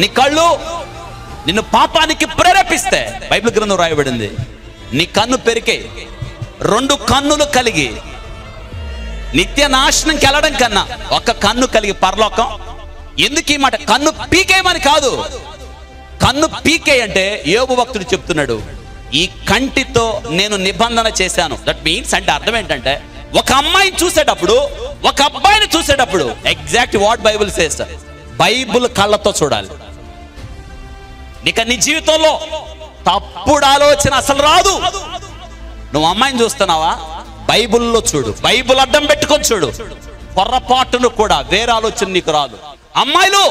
నీ కళ్ళు నిన్ను పాపానికి ప్రేరేపిస్తే బైబిల్ గ్రంథం రాయబడింది, నీ కన్ను పెరికే 2 కన్నులు కలిగి నిత్య నాశనంకి వెళ్ళడం కన్నా ఒక కన్ను కలిగి పరలోకం. ఎందుకు ఈ మాట? కన్ను పీకేయమని కాదు. కన్ను పీకే అంటే యోబు భక్తుడు చెప్తున్నాడు, ఈ కంటితో నేను నిబంధన చేశాను. దట్ మీన్స్ అంటే అర్థం ఏంటంటే, ఒక అమ్మాయిని చూసేటప్పుడు, ఒక అబ్బాయిని చూసేటప్పుడు exact what Bible says, Bible కళ్ళతో చూడాలి. ఇక నీ జీవితంలో తప్పుడు ఆలోచన అసలు రాదు. నువ్వు అమ్మాయిని చూస్తున్నావా, బైబిల్లో చూడు, బైబిల్ అడ్డం పెట్టుకొని చూడు. పొరపాటును కూడా వేరే ఆలోచన నీకు రాదు. అమ్మాయిలు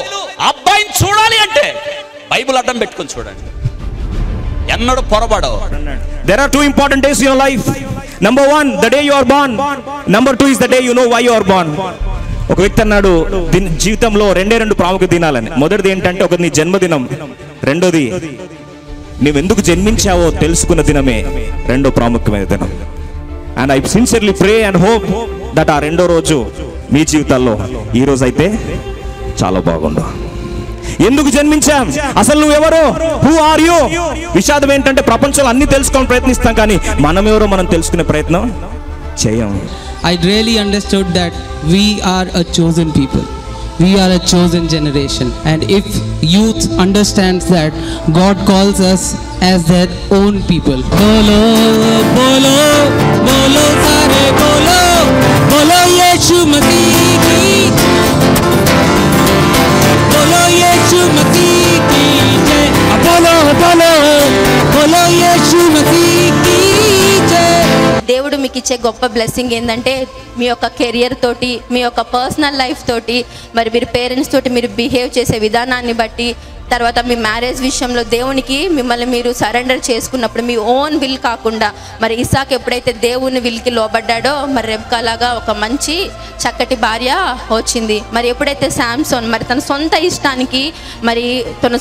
అబ్బాయిని చూడాలి అంటే బైబిల్ అడ్డం పెట్టుకొని చూడండి, ఎన్నడూ పొరపడవు. There are 2 important days in your life. Number 1, the day you are born. Number 2 is the day you know why you are born. ఒక వ్యక్తి అన్నాడు, జీవితంలో 2 ప్రాముఖ్య దినాలని. మొదటిది ఏంటంటే ఒక నీ జన్మదినం, రెండోది నువ్వెందుకు జన్మించావో తెలుసుకున్న దినమే రెండో ప్రాముఖ్యమైన దినం. And I sincerely pray and hope that ఆ రెండో రోజు మీ జీవితాల్లో ఈ రోజు అయితే చాలా బాగుండు. ఎందుకు జన్మించాం, అసలు నువ్వెవరు, హూ ఆర్ యూ? విషాదం ఏంటంటే ప్రపంచంలో అన్ని తెలుసుకోవాలని ప్రయత్నిస్తాం, కానీ మనం ఎవరో మనం తెలుసుకునే ప్రయత్నం చేయం. I really understood that we are a chosen people. We are a chosen generation. And if youth understands that God calls us as their own people. Bolo, bolo, bolo sare bolo, bolo Yeshu Masih ki, bolo Yeshu Masih ki jai. Bolo, bolo, bolo Yeshu Masih ki jai. దేవుడు మీకు ఇచ్చే గొప్ప blessing ఏంటంటే, మీ యొక్క career తోటి, మీ యొక్క personal life తోటి, మరి మీరు పేరెంట్స్ తోటి మీరు బిహేవ్ చేసే విధానాన్ని బట్టి, తర్వాత మీ మ్యారేజ్ విషయంలో దేవునికి మిమ్మల్ని మీరు సరెండర్ చేసుకున్నప్పుడు, మీ ఓన్ విల్ కాకుండా, మరి ఇసాక్ ఎప్పుడైతే దేవుని విల్కి లోబడ్డాడో, మరి రెబ్కా లాగా ఒక మంచి చక్కటి భార్య వచ్చింది. మరి ఎప్పుడైతే శాంసోన్ మరి తన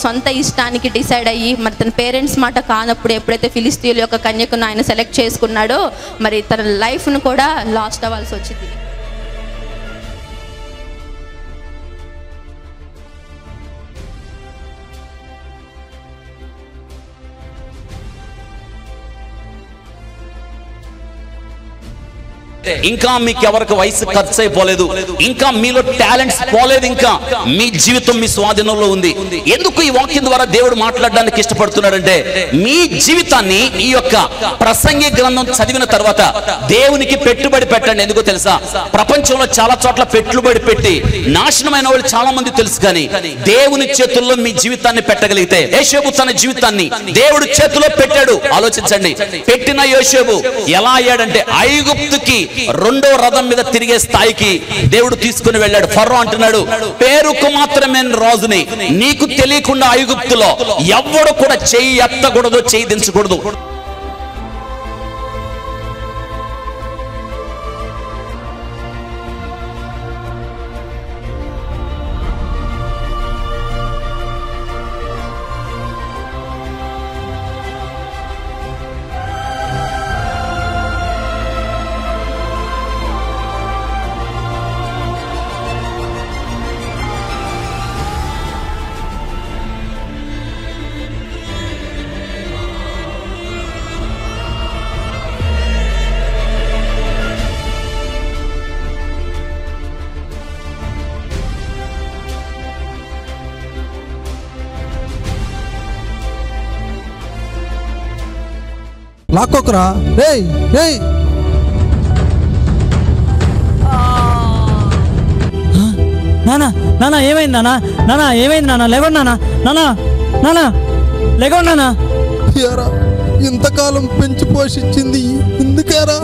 సొంత ఇష్టానికి డిసైడ్ అయ్యి, మరి తన పేరెంట్స్ మాట కానప్పుడు ఎప్పుడైతే ఫిలిస్తీయుల యొక్క కన్యకను ఆయన సెలెక్ట్ చేసుకున్నాడో, మరి తన లైఫ్ను కూడా లాస్ట్ అవ్వాల్సి వచ్చింది. ఇంకా మీకు ఎవరికి వయసు ఖర్చు అయిపోలేదు, ఇంకా మీలో టాలెంట్స్ పోలేదు, ఇంకా మీ జీవితం మీ స్వాధీనంలో ఉంది. ఎందుకు ఈ వాక్యం ద్వారా దేవుడు మాట్లాడడానికి ఇష్టపడుతున్నాడంటే, మీ జీవితాన్ని ఈ యొక్క ప్రసంగి గ్రంథం చదివిన తర్వాత దేవునికి పెట్టుబడి పెట్టండి. ఎందుకో తెలుసా, ప్రపంచంలో చాలా చోట్ల పెట్టుబడి పెట్టి నాశనమైన వాళ్ళు చాలా మంది తెలుసు, కానీ దేవుని చేతుల్లో మీ జీవితాన్ని పెట్టగలిగితే, యోసేపు తన జీవితాన్ని దేవుడు చేతిలో పెట్టాడు. ఆలోచించండి, పెట్టిన యోసేపు ఎలా అయ్యాడంటే, ఐగుప్తుకి 2వ రథం మీద తిరిగే స్థాయికి దేవుడు తీసుకుని వెళ్ళాడు. ఫరో అంటున్నాడు, పేరుకు మాత్రమే రాజుని, నీకు తెలియకుండా ఐగుప్తులో ఎవ్వడు కూడా చెయ్యి ఎత్తకూడదు, చెయ్యి దించకూడదు. లాక్కోకరా, రేయ్ రేయ్. నానా నానా ఏమైంది నానా, నానా ఏమైంది నానా, లేవండి నానా, నానా నానా లేవండి నానా. ఇంతకాలం పెంచి పోషించింది ఎందుకేరా?